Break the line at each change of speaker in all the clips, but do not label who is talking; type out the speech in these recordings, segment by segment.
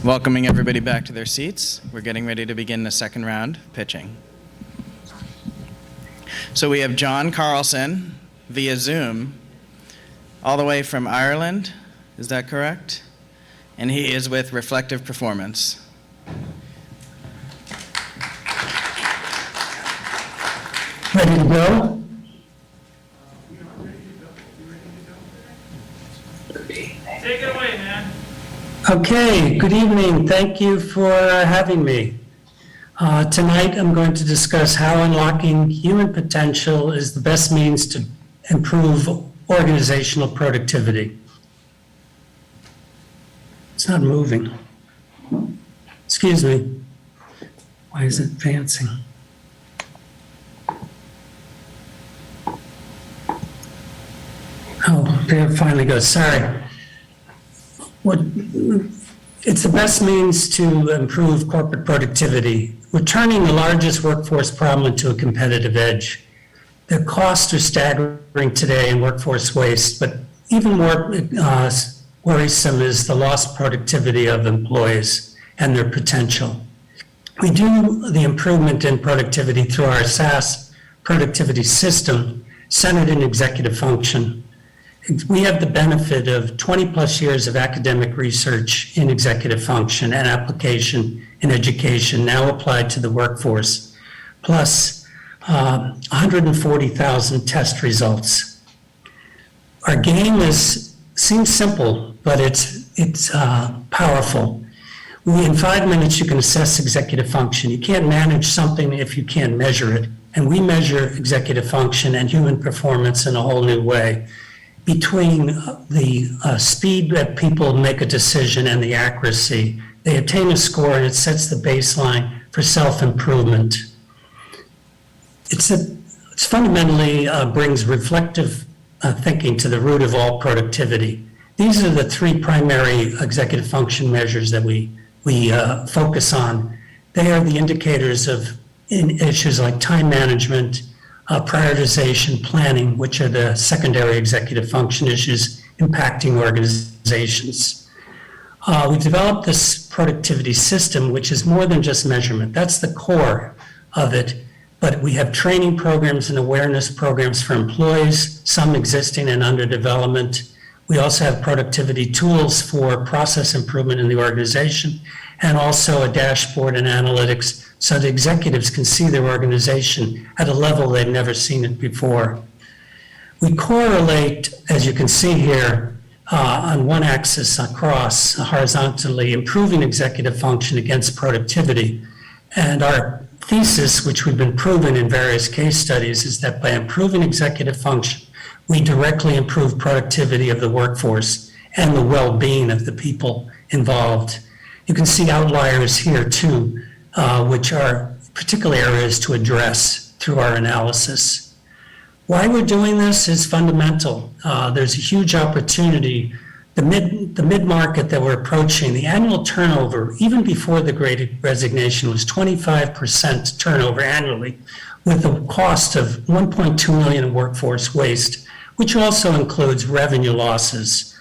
Welcoming everybody back to their seats. We're getting ready to begin the second round pitching. So we have John Carlson via Zoom, all the way from Ireland. Is that correct? And he is with Reflective Performance.
Ready to go?
Take it away, man.
Okay, good evening. Thank you for having me. Tonight I'm going to discuss how unlocking human potential is the best means to improve organizational productivity. It's not moving. Excuse me. Why is it advancing? Oh, there it finally goes. Sorry. It's the best means to improve corporate productivity. We're turning the largest workforce problem into a competitive edge. The costs are staggering today in workforce waste, but even more worrisome is the lost productivity of employees and their potential. We do the improvement in productivity through our SaaS productivity system centered in executive function. We have the benefit of 20 plus years of academic research in executive function and application in education now applied to the workforce, plus 140,000 test results. Our game seems simple, but it's powerful. In 5 minutes, you can assess executive function. You can't manage something if you can't measure it. And we measure executive function and human performance in a whole new way. Between the speed that people make a decision and the accuracy, they attain a score and it sets the baseline for self-improvement. It's fundamentally brings reflective thinking to the root of all productivity. These are the three primary executive function measures that we focus on. They are the indicators of issues like time management, prioritization, planning, which are the secondary executive function issues impacting organizations. We developed this productivity system, which is more than just measurement. That's the core of it. But we have training programs and awareness programs for employees, some existing and under development. We also have productivity tools for process improvement in the organization, and also a dashboard and analytics so the executives can see their organization at a level they've never seen it before. We correlate, as you can see here, on one axis across horizontally, improving executive function against productivity. And our thesis, which we've been proven in various case studies, is that by improving executive function, we directly improve productivity of the workforce and the well-being of the people involved. You can see outliers here too, which are particular areas to address through our analysis. Why we're doing this is fundamental. There's a huge opportunity. The mid-market that we're approaching, the annual turnover, even before the Great Resignation, was 25% turnover annually, with a cost of 1.2 million in workforce waste, which also includes revenue losses.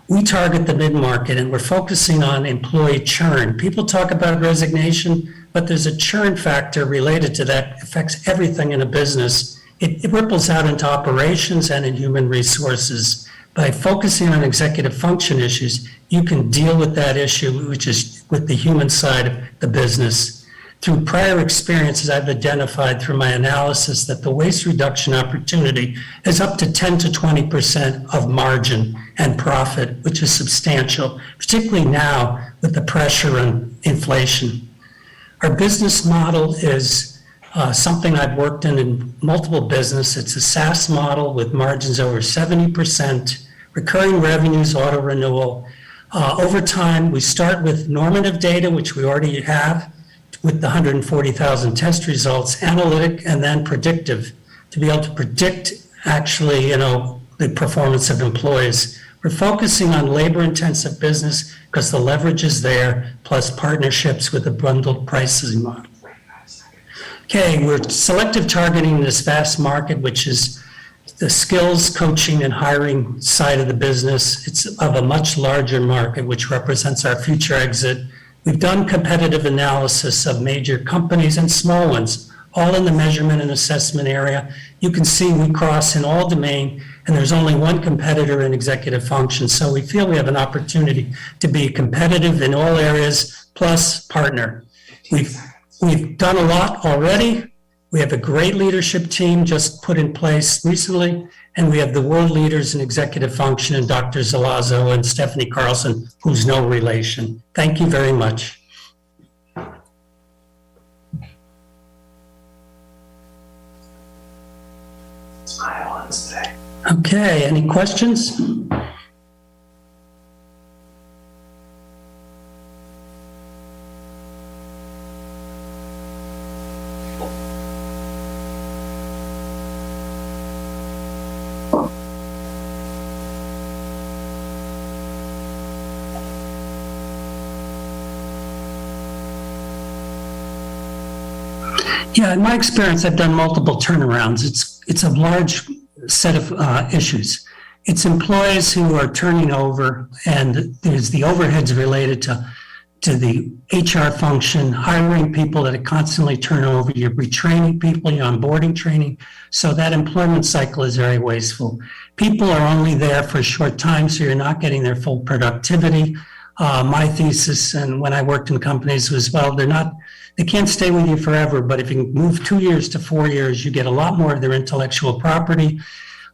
We target the mid-market and we're focusing on employee churn. People talk about resignation, but there's a churn factor related to that. It affects everything in a business. It ripples out into operations and in human resources. By focusing on executive function issues, you can deal with that issue, which is with the human side of the business. Through prior experiences, I've identified through my analysis that the waste reduction opportunity is up to 10 to 20% of margin and profit, which is substantial, particularly now with the pressure on inflation. Our business model is something I've worked in multiple businesses. It's a SaaS model with margins over 70%, recurring revenues, auto renewal. Over time, we start with normative data, which we already have, with the 140,000 test results, analytic, and then predictive, to be able to predict actually, the performance of employees. We're focusing on labor-intensive business because the leverage is there, plus partnerships with a bundled pricing model. Okay, we're selective targeting this vast market, which is the skills, coaching, and hiring side of the business. It's of a much larger market, which represents our future exit. We've done competitive analysis of major companies and small ones, all in the measurement and assessment area. You can see we cross in all domain, and there's only one competitor in executive function. So we feel we have an opportunity to be competitive in all areas, plus partner. We've done a lot already. We have a great leadership team just put in place recently, and we have the world leaders in executive function and Dr. Zalazzo and Stephanie Carlson, who's no relation. Thank you very much. Okay, any questions? Yeah, in my experience, I've done multiple turnarounds. It's a large set of issues. It's employees who are turning over, and there's the overheads related to the HR function, hiring people that constantly turn over. You're retraining people, you're onboarding training. So that employment cycle is very wasteful. People are only there for a short time, so you're not getting their full productivity. My thesis, and when I worked in companies, was, well, they can't stay with you forever, but if you can move 2 years to 4 years, you get a lot more of their intellectual property.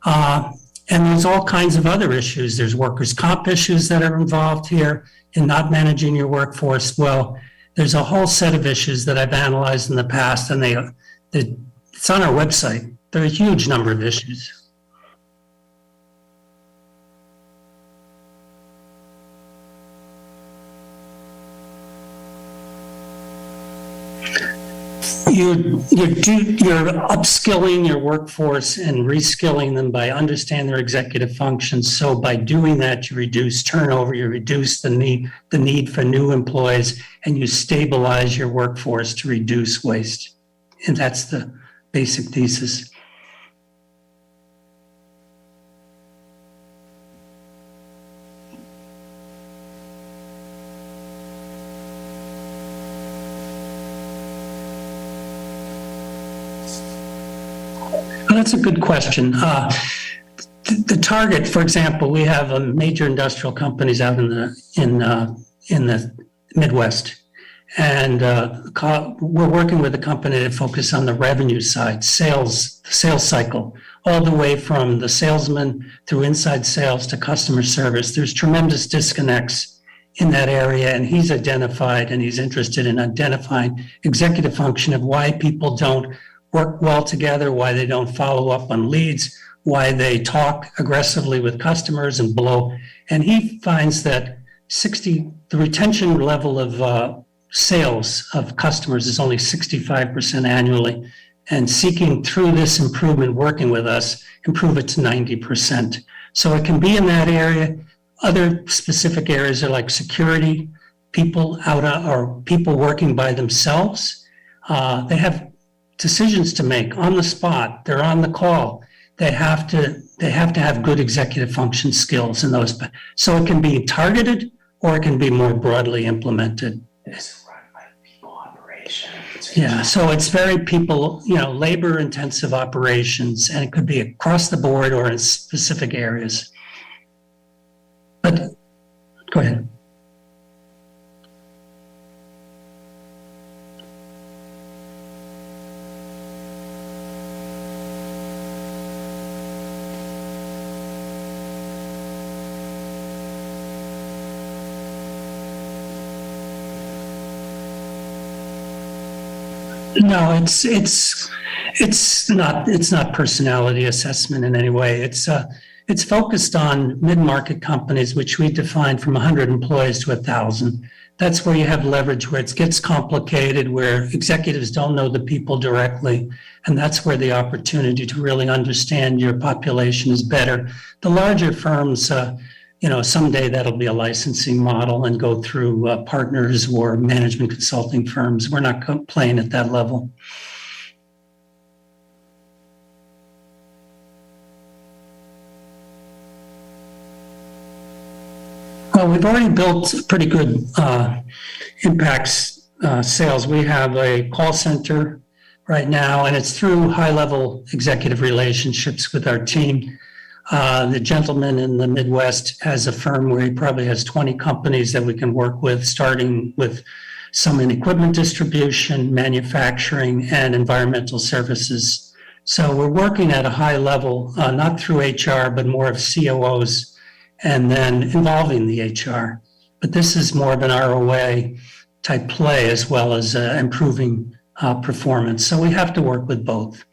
And there's all kinds of other issues. There's workers' comp issues that are involved here in not managing your workforce. Well, there's a whole set of issues that I've analyzed in the past, and it's on our website. There are a huge number of issues. You're upskilling your workforce and reskilling them by understanding their executive functions. So by doing that, you reduce turnover, you reduce the need for new employees, and you stabilize your workforce to reduce waste. And that's the basic thesis. That's a good question. The target, for example, we have major industrial companies out in the Midwest, and we're working with a company to focus on the revenue side, the sales cycle, all the way from the salesman through inside sales to customer service. There's tremendous disconnects in that area, and he's identified, and he's interested in identifying executive function of why people don't work well together, why they don't follow up on leads, why they talk aggressively with customers and blow. And he finds that the retention level of sales of customers is only 65% annually. And seeking through this improvement, working with us, improve it to 90%. So it can be in that area. Other specific areas are like security, people people working by themselves. They have decisions to make on the spot. They're on the call. They have to have good executive function skills in those. So it can be targeted or it can be more broadly implemented.
It's run by people operations.
Yeah, so it's very labor intensive operations, and it could be across the board or in specific areas. But go ahead. No, it's not personality assessment in any way. It's focused on mid-market companies, which we define from 100 employees to 1,000. That's where you have leverage, where it gets complicated, where executives don't know the people directly, and that's where the opportunity to really understand your population is better. The larger firms, someday that'll be a licensing model and go through partners or management consulting firms. We're not playing at that level. Well, we've already built pretty good impacts sales. We have a call center right now, and it's through high-level executive relationships with our team. The gentleman in the Midwest has a firm where he probably has 20 companies that we can work with, starting with some in equipment distribution, manufacturing, and environmental services. So we're working at a high level, not through HR, but more of COOs, and then involving the HR. But this is more of an ROA type play as well as improving performance. So we have to work with both.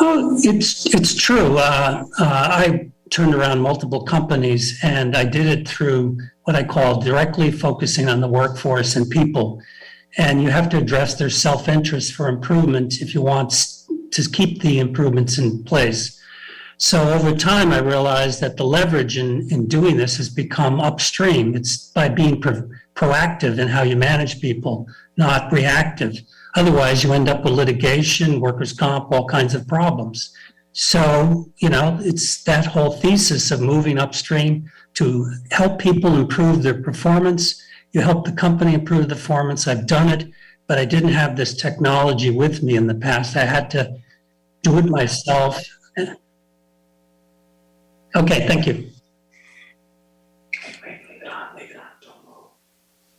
Oh, it's true. I turned around multiple companies, and I did it through what I call directly focusing on the workforce and people. And you have to address their self-interest for improvement if you want to keep the improvements in place. So over time, I realized that the leverage in doing this has become upstream. It's by being proactive in how you manage people, not reactive. Otherwise, you end up with litigation, workers' comp, all kinds of problems. So, it's that whole thesis of moving upstream to help people improve their performance. You help the company improve the performance. I've done it, but I didn't have this technology with me in the past. I had to do it myself. Okay, thank you.